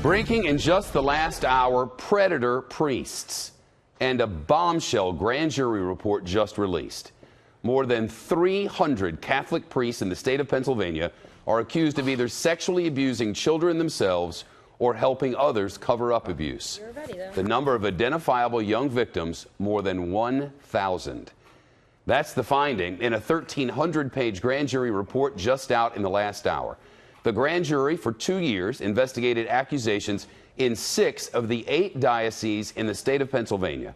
Breaking in just the last hour, predator priests and a bombshell grand jury report just released. More than 300 Catholic priests in the state of Pennsylvania are accused of either sexually abusing children themselves or helping others cover up abuse. The number of identifiable young victims, more than 1,000. That's the finding in a 1,300-page grand jury report just out in the last hour. The grand jury for 2 years investigated accusations in 6 of the 8 dioceses in the state of Pennsylvania.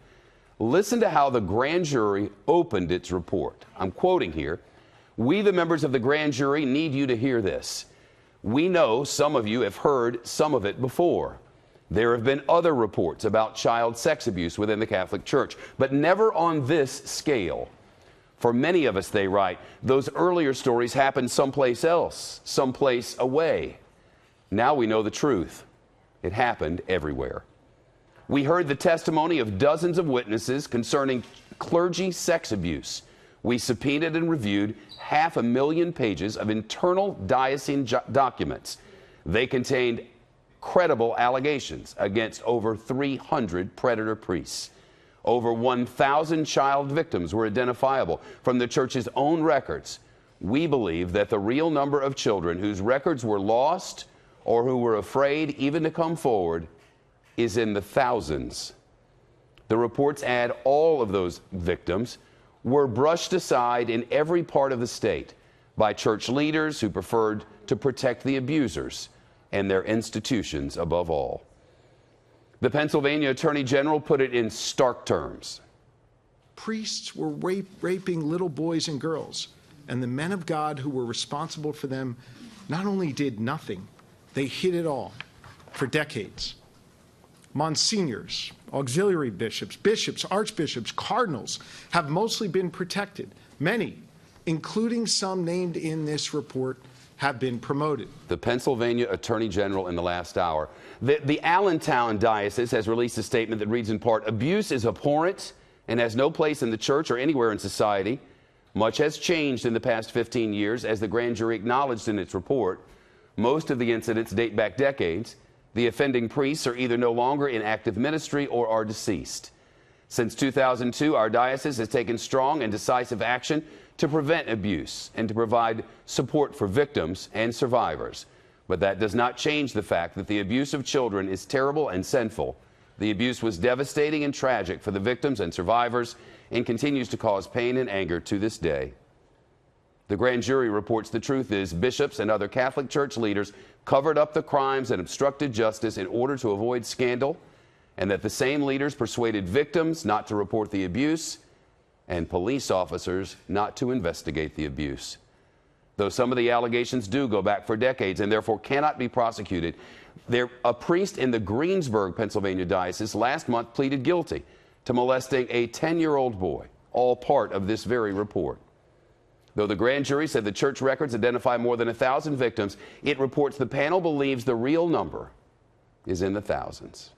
Listen to how the grand jury opened its report. I'm quoting here. "We, the members of the grand jury, need you to hear this. We know some of you have heard some of it before. There have been other reports about child sex abuse within the Catholic Church, but never on this scale. For many of us," they write, "those earlier stories happened someplace else, someplace away. Now we know the truth. It happened everywhere. We heard the testimony of dozens of witnesses concerning clergy sex abuse. We subpoenaed and reviewed 500,000 pages of internal diocesan documents. They contained credible allegations against over 300 predator priests. Over 1,000 child victims were identifiable from the church's own records. We believe that the real number of children whose records were lost or who were afraid even to come forward is in the thousands." The reports add all of those victims were brushed aside in every part of the state by church leaders who preferred to protect the abusers and their institutions above all. The Pennsylvania Attorney General put it in stark terms. Priests were raping little boys and girls, and the men of God who were responsible for them not only did nothing, they hid it all for decades. Monsignors, auxiliary bishops, bishops, archbishops, cardinals have mostly been protected. Many, including some named in this report, have been promoted. The Pennsylvania Attorney General in the last hour. The Allentown Diocese has released a statement that reads in part, "Abuse is abhorrent and has no place in the church or anywhere in society. Much has changed in the past 15 years, as the grand jury acknowledged in its report. Most of the incidents date back decades. The offending priests are either no longer in active ministry or are deceased. Since 2002, our diocese has taken strong and decisive action to prevent abuse and to provide support for victims and survivors. But that does not change the fact that the abuse of children is terrible and sinful. The abuse was devastating and tragic for the victims and survivors and continues to cause pain and anger to this day." The grand jury reports the truth is bishops and other Catholic Church leaders covered up the crimes and obstructed justice in order to avoid scandal, and that the same leaders persuaded victims not to report the abuse and police officers not to investigate the abuse. Though some of the allegations do go back for decades and therefore cannot be prosecuted, a priest in the Greensburg, Pennsylvania diocese last month pleaded guilty to molesting a 10-year-old boy, all part of this very report. Though the grand jury said the church records identify more than 1,000 victims, it reports the panel believes the real number is in the thousands.